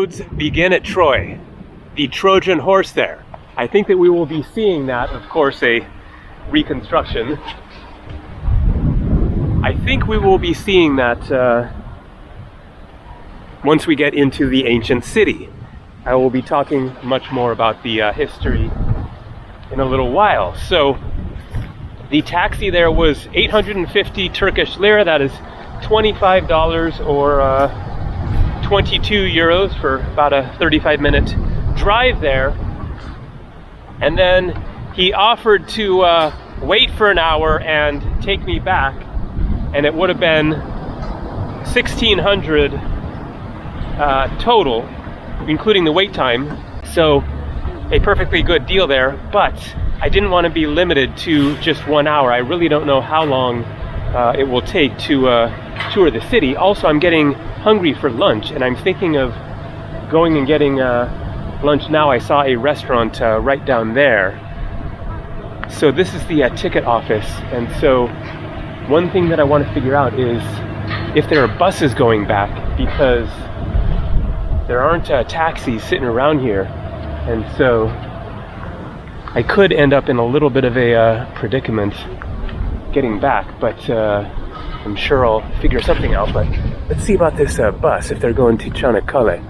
roads begin at Troy, the Trojan horse there. I think that we will be seeing that, of course, a reconstruction. I think we will be seeing that once we get into the ancient city. I will be talking much more about the history in a little while. So the taxi there was 850 Turkish lira, that is $25 or 22 euros for about a 35-minute drive there. And then he offered to wait for an hour and take me back, and it would have been 1,600 total, including the wait time. So a perfectly good deal there, but I didn't want to be limited to just 1 hour. I really don't know how long it will take to tour the city. Also, I'm getting hungry for lunch, and I'm thinking of going and getting lunch now. I saw a restaurant right down there. So this is the ticket office, and so one thing that I want to figure out is if there are buses going back, because there aren't taxis sitting around here, and so I could end up in a little bit of a predicament getting back, but I'm sure I'll figure something out. But let's see about this bus, if they're going to Çanakkale.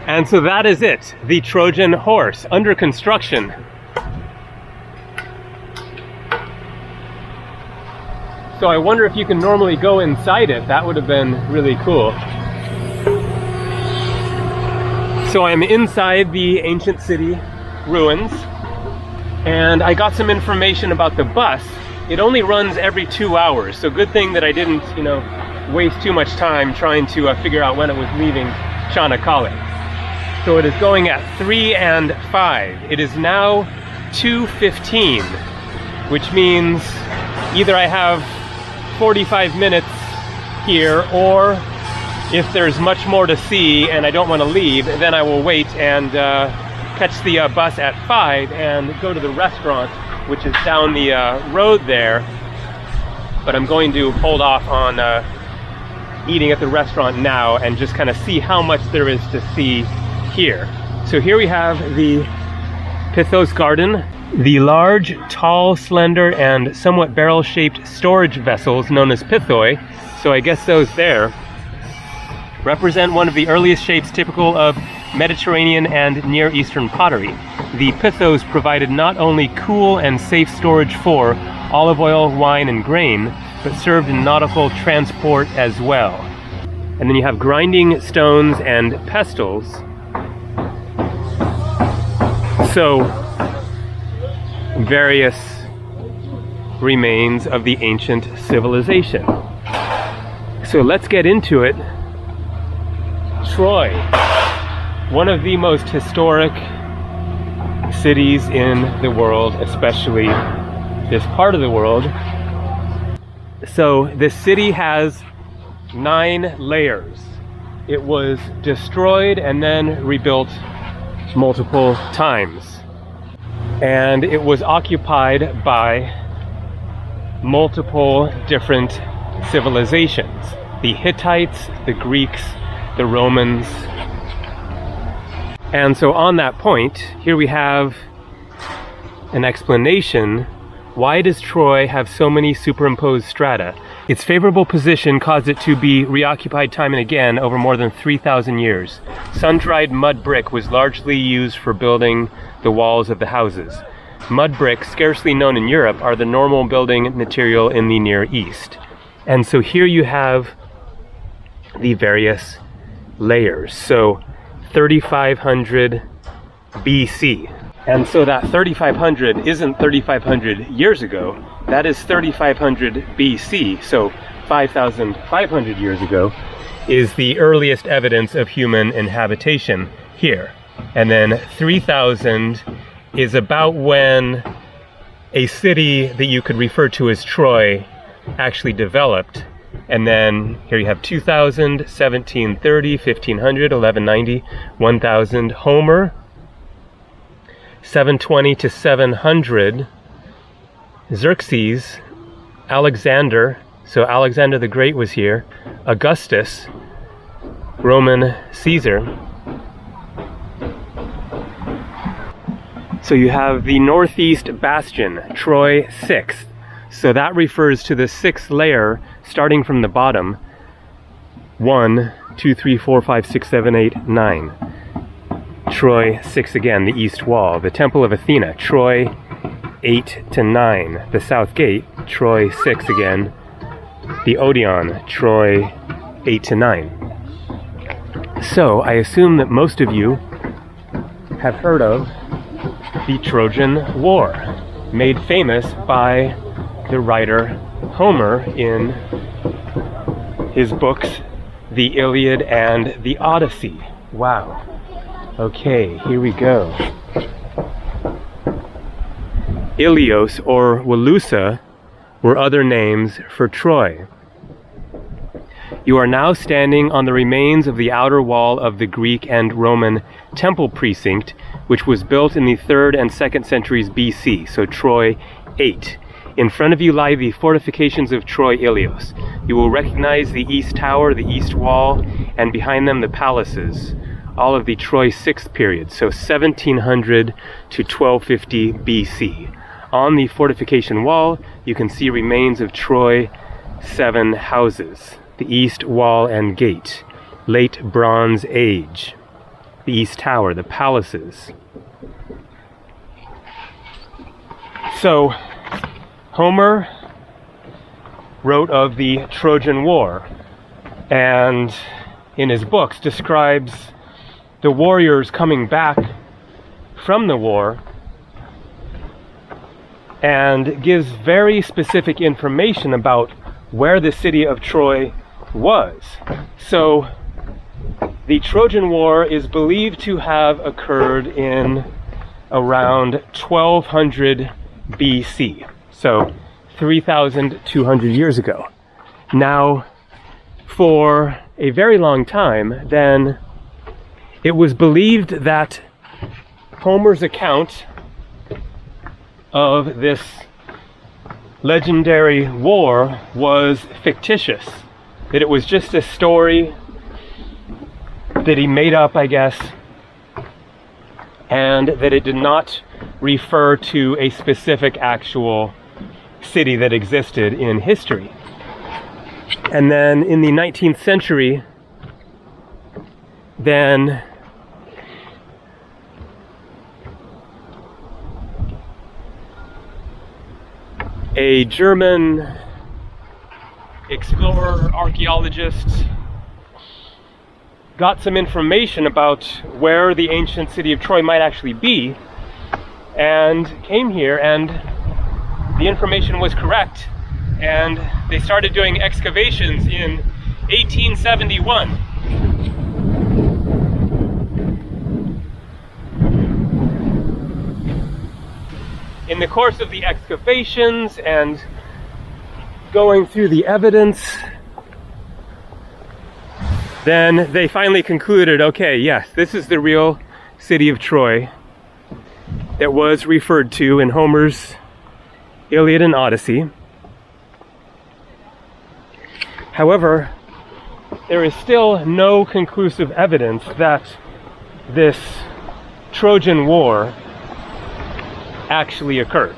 And so that is it, the Trojan horse, under construction. So I wonder if you can normally go inside it. That would have been really cool. So I'm inside the ancient city ruins, and I got some information about the bus. It only runs every 2 hours, so good thing that I didn't, waste too much time trying to figure out when it was leaving Çanakkale. So it is going at 3 and 5. It is now 2:15, which means either I have 45 minutes here, or if there's much more to see and I don't want to leave, then I will wait and catch the bus at 5 and go to the restaurant, which is down the road there. But I'm going to hold off on eating at the restaurant now and just kind of see how much there is to see here. So here we have the Pithos Garden. The large, tall, slender, and somewhat barrel-shaped storage vessels known as pithoi, so I guess those there, represent one of the earliest shapes typical of Mediterranean and Near Eastern pottery. The pithos provided not only cool and safe storage for olive oil, wine, and grain, but served in nautical transport as well. And then you have grinding stones and pestles. So, various remains of the ancient civilization. So let's get into it. Troy, one of the most historic cities in the world, especially this part of the world. So this city has 9 layers. It was destroyed and then rebuilt multiple times. And it was occupied by multiple different civilizations. The Hittites, the Greeks, the Romans. And so on that point, here we have an explanation. Why does Troy have so many superimposed strata? Its favorable position caused it to be reoccupied time and again over more than 3,000 years. Sun-dried mud brick was largely used for building the walls of the houses. Mud bricks, scarcely known in Europe, are the normal building material in the Near East. And so here you have the various layers. So 3,500 BC. And so that 3,500 isn't 3,500 years ago. That is 3,500 BC. So 5,500 years ago is the earliest evidence of human inhabitation here. And then 3,000 is about when a city that you could refer to as Troy actually developed. And then here you have 2,000, 1730, 1500, 1190, 1,000. Homer, 720 to 700. Xerxes, Alexander, so Alexander the Great was here. Augustus, Roman Caesar. So you have the northeast bastion, Troy 6th. So that refers to the 6th layer starting from the bottom. 1, 2, 3, 4, 5, 6, 7, 8, 9. Troy 6 again, the east wall. The Temple of Athena, Troy 8 to 9. The south gate, Troy 6 again. The Odeon, Troy 8 to 9. So I assume that most of you have heard of the Trojan War, made famous by the writer Homer in his books, the Iliad and the Odyssey. Wow. Okay, here we go. Ilios or Walusa were other names for Troy. You are now standing on the remains of the outer wall of the Greek and Roman temple precinct, which was built in the 3rd and 2nd centuries BC, so Troy 8. In front of you lie the fortifications of Troy Ilios. You will recognize the east tower, the east wall, and behind them the palaces, all of the Troy 6th period, so 1700 to 1250 BC. On the fortification wall, you can see remains of Troy 7 houses, the east wall and gate, late Bronze Age, the east tower, the palaces. So, Homer wrote of the Trojan War, and in his books describes the warriors coming back from the war and gives very specific information about where the city of Troy was. So the Trojan War is believed to have occurred in around 1200 BC, so 3,200 years ago. Now, for a very long time, then, it was believed that Homer's account of this legendary war was fictitious, that it was just a story that he made up, I guess, and that it did not refer to a specific actual city that existed in history. And then in the 19th century, then a German explorer, archaeologist, got some information about where the ancient city of Troy might actually be, and came here, and the information was correct, and they started doing excavations in 1871. In the course of the excavations and going through the evidence, then they finally concluded, okay, yes, this is the real city of Troy that was referred to in Homer's Iliad and Odyssey. However, there is still no conclusive evidence that this Trojan War actually occurred.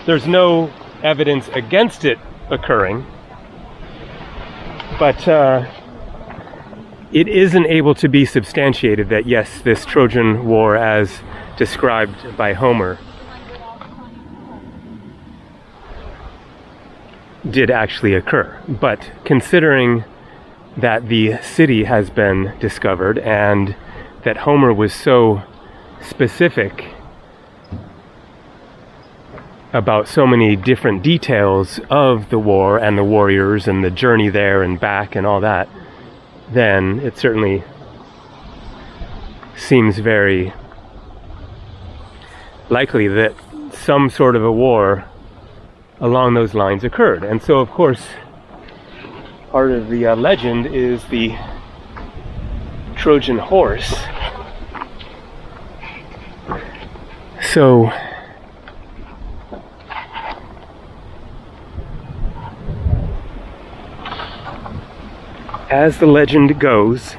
There's no evidence against it occurring, but it isn't able to be substantiated that yes, this Trojan War as described by Homer did actually occur. But considering that the city has been discovered and that Homer was so specific about so many different details of the war and the warriors and the journey there and back and all that, then it certainly seems very likely that some sort of a war along those lines occurred. And so, of course, part of the legend is the Trojan horse. So, as the legend goes,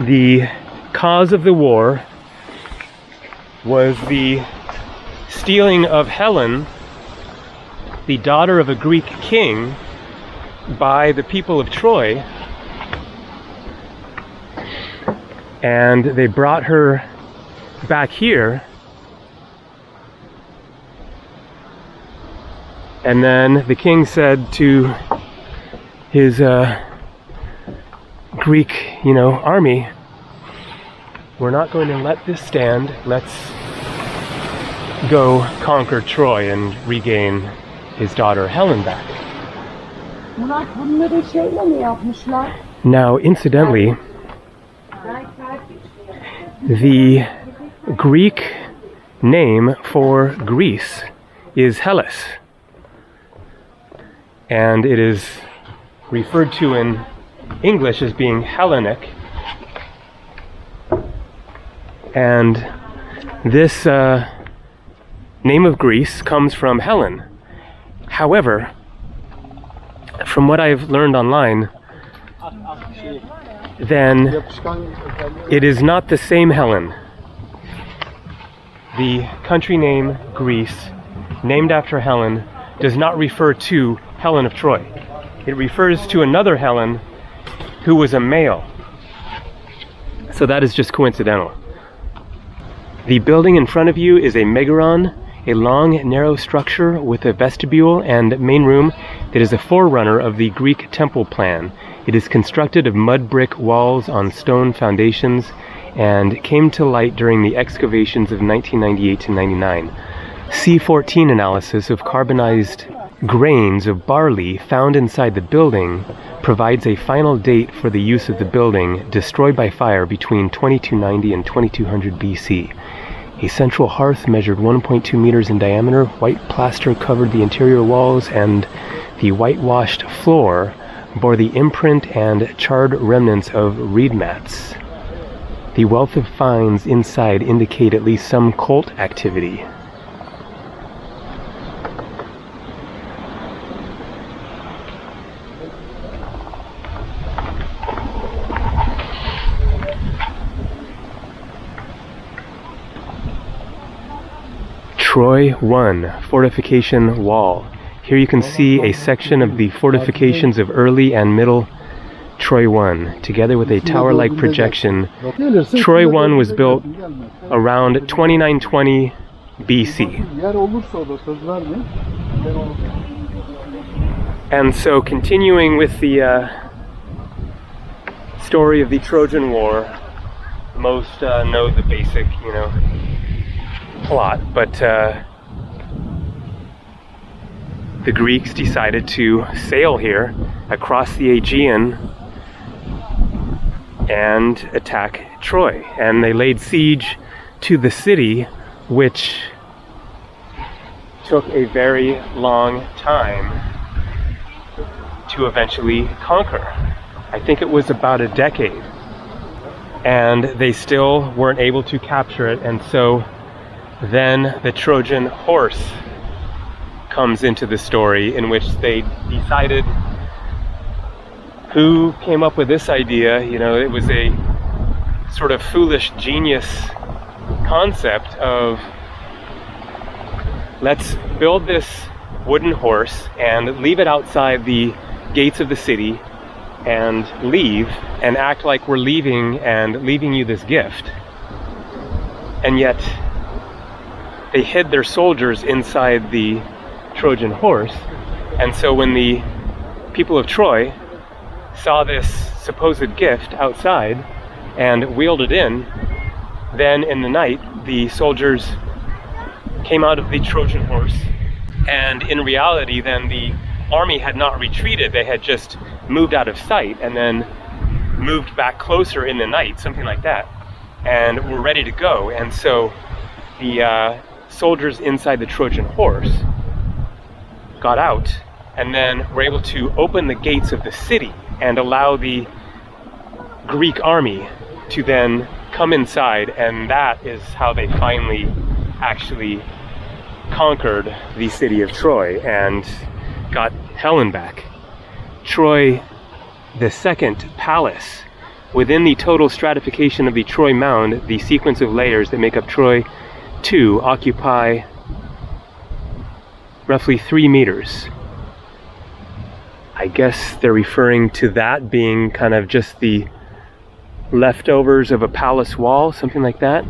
the cause of the war was the stealing of Helen, the daughter of a Greek king, by the people of Troy. And they brought her back here. And then the king said to his Greek, army, we're not going to let this stand. Let's go conquer Troy and regain his daughter Helen back. Now, incidentally, the Greek name for Greece is Hellas, and it is referred to in English as being Hellenic. And this name of Greece comes from Helen. However, from what I've learned online, then it is not the same Helen. The country name Greece, named after Helen, does not refer to Helen of Troy. It refers to another Helen who was a male. So that is just coincidental. The building in front of you is a megaron, a long, narrow structure with a vestibule and main room that is a forerunner of the Greek temple plan. It is constructed of mud brick walls on stone foundations and came to light during the excavations of 1998 to 99. C14 analysis of carbonized grains of barley found inside the building provides a final date for the use of the building, destroyed by fire between 2290 and 2200 BC. A central hearth measured 1.2 meters in diameter, white plaster covered the interior walls, and the whitewashed floor bore the imprint and charred remnants of reed mats. The wealth of finds inside indicate at least some cult activity. Troy 1 Fortification Wall. Here you can see a section of the fortifications of early and middle Troy 1, together with a tower-like projection. Troy 1 was built around 2920 BC. And so, continuing with the story of the Trojan War, most know the basic, plot, but the Greeks decided to sail here across the Aegean and attack Troy, and they laid siege to the city, which took a very long time to eventually conquer. I think it was about a decade, and they still weren't able to capture it. And so then the Trojan horse comes into the story, in which they decided who came up with this idea. It was a sort of foolish genius concept of, let's build this wooden horse and leave it outside the gates of the city and leave and act like we're leaving and leaving you this gift. And yet they hid their soldiers inside the Trojan horse. And so when the people of Troy saw this supposed gift outside and wheeled it in, then in the night the soldiers came out of the Trojan horse, and in reality then the army had not retreated, they had just moved out of sight and then moved back closer in the night, something like that, and were ready to go. And so the soldiers inside the Trojan horse got out and then were able to open the gates of the city and allow the Greek army to then come inside, and that is how they finally actually conquered the city of Troy and got Helen back. Troy, the second palace, Within the total stratification of the Troy Mound, the sequence of layers that make up Troy 2 occupy roughly 3 meters. I guess they're referring to that being kind of just the leftovers of a palace wall, something like that.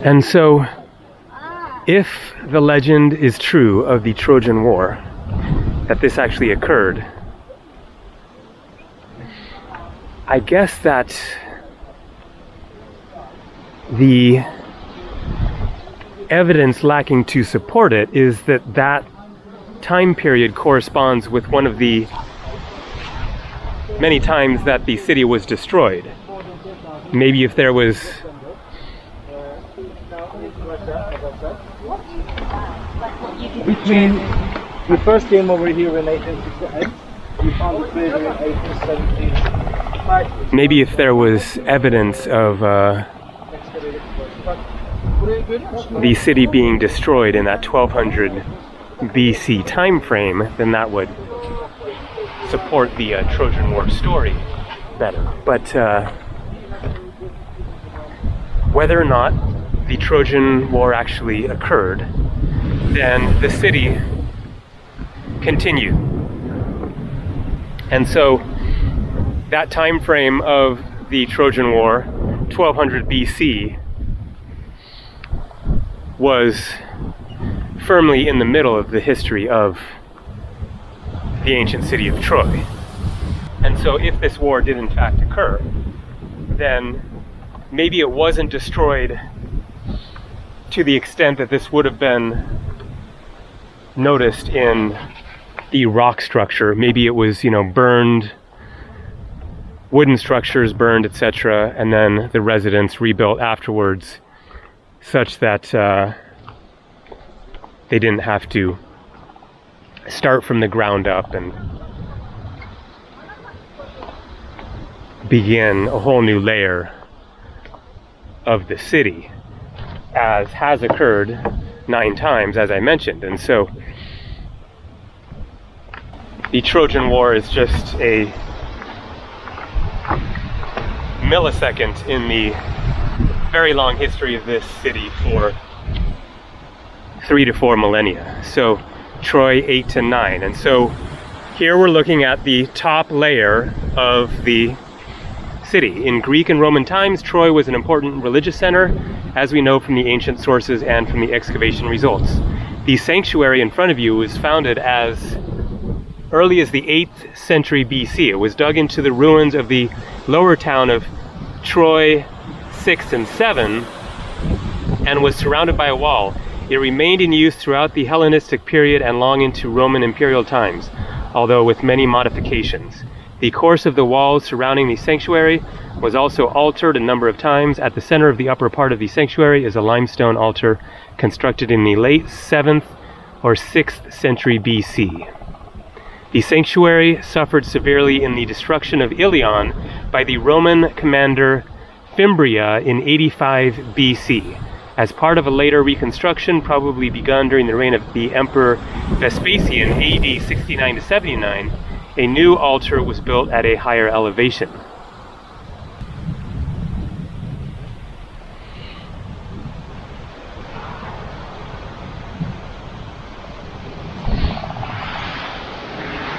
And so, if the legend is true of the Trojan War, that this actually occurred, I guess that the evidence lacking to support it is that that time period corresponds with one of the many times that the city was destroyed. Maybe if there was between we first came over here in 1868, we found the treasure in 1817. maybe if there was evidence of the city being destroyed in that 1200 BC time frame, then that would support the Trojan War story better. But whether or not the Trojan War actually occurred, then the city continued. And so that time frame of the Trojan War, 1200 BC, was firmly in the middle of the history of the ancient city of Troy. And so if this war did in fact occur, then maybe it wasn't destroyed to the extent that this would have been noticed in the rock structure. Maybe it was, burned, wooden structures burned, etc., and then the residents rebuilt afterwards, such that they didn't have to start from the ground up and begin a whole new layer of the city, as has occurred 9 times, as I mentioned. And so the Trojan War is just a millisecond in the very long history of this city for 3 to 4 millennia. So Troy 8 to 9. And so here we're looking at the top layer of the city. In Greek and Roman times, Troy was an important religious center, as we know from the ancient sources and from the excavation results. The sanctuary in front of you was founded as early as the 8th century BC. It was dug into the ruins of the lower town of Troy 6 and 7 and was surrounded by a wall. It remained in use throughout the Hellenistic period and long into Roman imperial times, although with many modifications. The course of the walls surrounding the sanctuary was also altered a number of times. At the center of the upper part of the sanctuary is a limestone altar constructed in the late 7th or 6th century BC. The sanctuary suffered severely in the destruction of Ilion by the Roman commander Fimbria in 85 BC. As part of a later reconstruction, probably begun during the reign of the Emperor Vespasian, AD 69 to 79, a new altar was built at a higher elevation.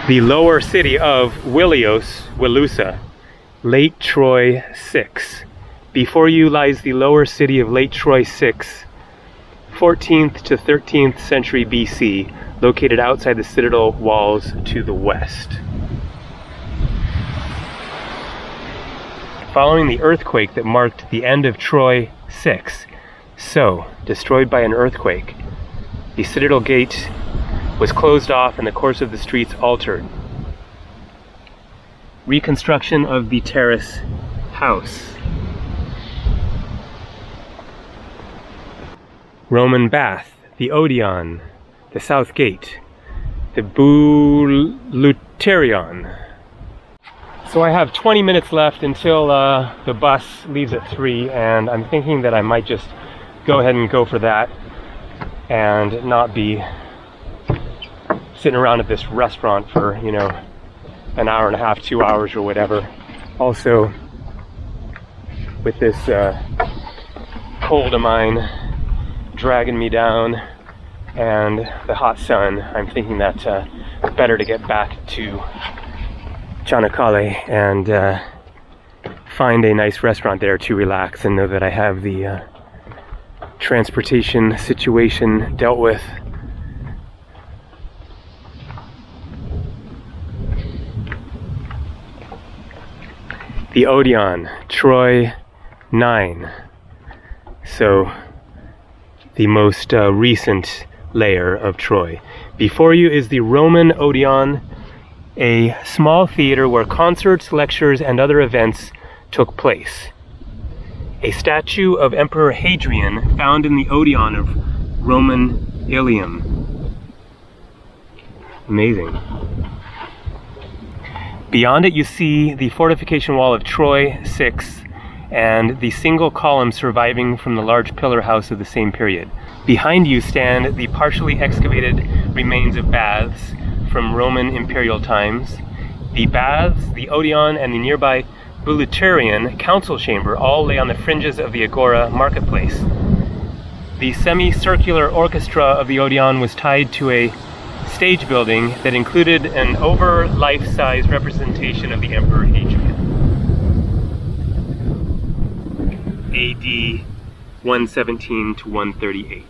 The lower city of Wilusa, Late Troy 6. Before you lies the lower city of Late Troy 6, 14th to 13th century BC, located outside the citadel walls to the west. Following the earthquake that marked the end of Troy 6, destroyed by an earthquake, the citadel gate was closed off and the course of the streets altered. Reconstruction of the terrace house. Roman bath, the Odeon, the south gate, the Bouleuterion. So I have 20 minutes left until the bus leaves at 3, and I'm thinking that I might just go ahead and go for that and not be sitting around at this restaurant for, you know, an hour and a half, 2 hours or whatever. Also, with this cold of mine dragging me down and the hot sun, I'm thinking that it's better to get back to Çanakkale and find a nice restaurant there to relax and know that I have the transportation situation dealt with. The Odeon, Troy 9. So the most recent layer of Troy. Before you is the Roman Odeon, a small theater where concerts, lectures, and other events took place. A statue of Emperor Hadrian found in the Odeon of Roman Ilium. Amazing. Beyond it you see the fortification wall of Troy 6 and the single column surviving from the large pillar house of the same period. Behind you stand the partially excavated remains of baths from Roman imperial times. The baths, the Odeon, and the nearby Bouleuterian council chamber all lay on the fringes of the Agora marketplace. The semicircular orchestra of the Odeon was tied to a stage building that included an over life-size representation of the Emperor Hadrian. AD 117 to 138.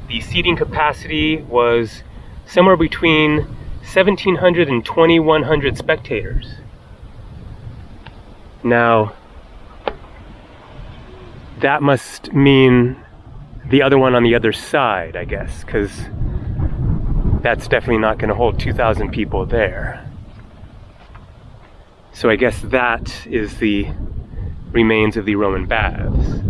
The seating capacity was somewhere between 1,700 and 2,100 spectators. Now, that must mean the other one on the other side, I guess, because that's definitely not going to hold 2,000 people there. So I guess that is the remains of the Roman baths.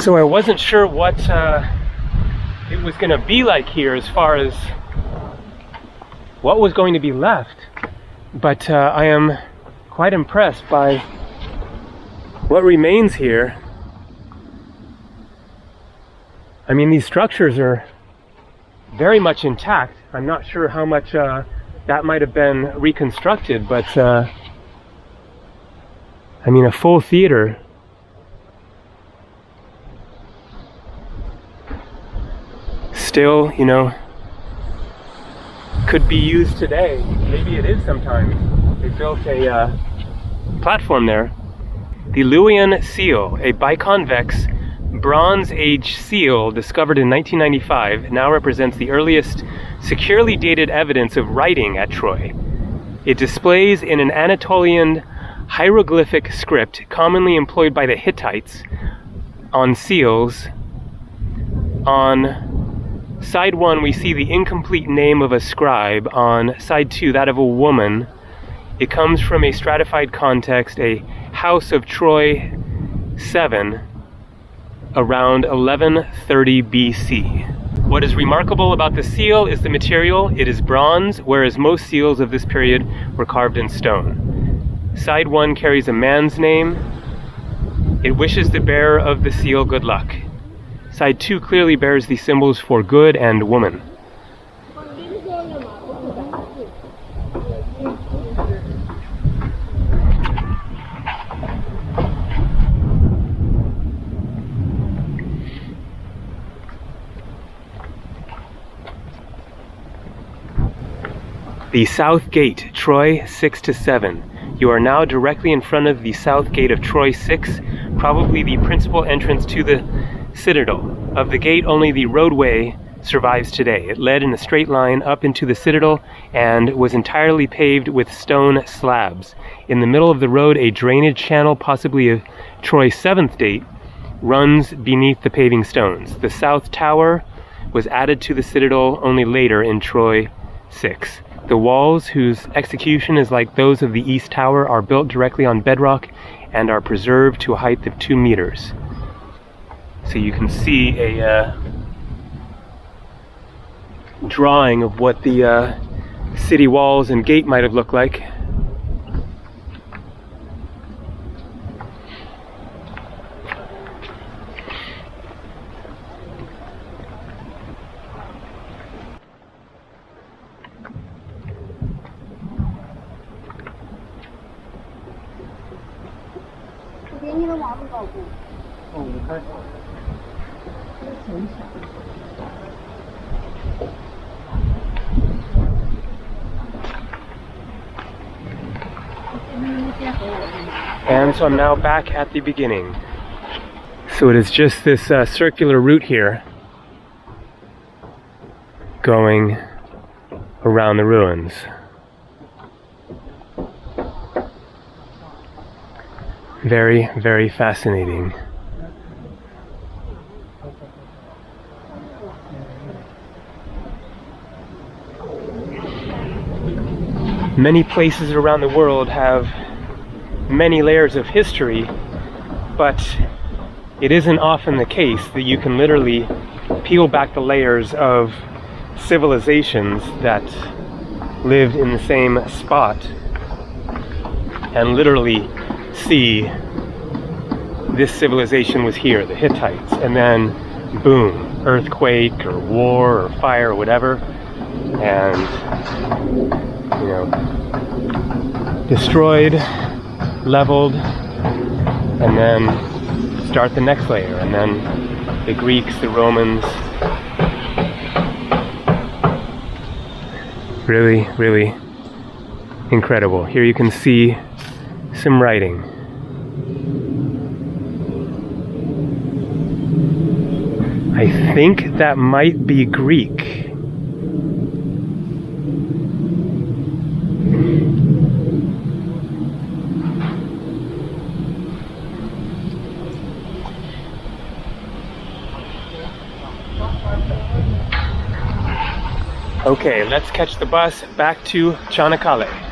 So I wasn't sure what it was going to be like here as far as what was going to be left, but I am quite impressed by what remains here. I mean, these structures are very much intact. I'm not sure how much that might have been reconstructed, but I mean, a full theater. Still, you know, could be used today. Maybe it is sometimes. They built a platform there. The Luwian seal, a biconvex Bronze Age seal discovered in 1995, now represents the earliest securely dated evidence of writing at Troy. It displays in an Anatolian hieroglyphic script commonly employed by the Hittites on seals. On side 1, we see the incomplete name of a scribe. On side 2, that of a woman. It comes from a stratified context, a house of Troy 7, around 1130 BC. What is remarkable about the seal is the material. It is bronze, whereas most seals of this period were carved in stone. Side 1 carries a man's name. It wishes the bearer of the seal good luck. Side 2 clearly bears the symbols for good and woman. The South Gate, Troy 6 to 7. You are now directly in front of the South Gate of Troy 6, probably the principal entrance to the citadel. Of the gate, only the roadway survives today. It led in a straight line up into the citadel and was entirely paved with stone slabs. In the middle of the road, a drainage channel, possibly of Troy 7th date, runs beneath the paving stones. The south tower was added to the citadel only later in Troy 6. The walls, whose execution is like those of the East Tower, are built directly on bedrock and are preserved to a height of 2 meters. So you can see a drawing of what the city walls and gate might have looked like. And so I'm now back at the beginning. So it is just this circular route here going around the ruins. Very, very fascinating. Many places around the world have many layers of history, but it isn't often the case that you can literally peel back the layers of civilizations that lived in the same spot and literally see this civilization was here, the Hittites, and then boom, earthquake or war or fire or whatever, and you know, destroyed, leveled, and then start the next layer, and then the Greeks, the Romans. Really, really incredible. Here you can see some writing. I think that might be Greek. Okay, let's catch the bus back to Çanakkale.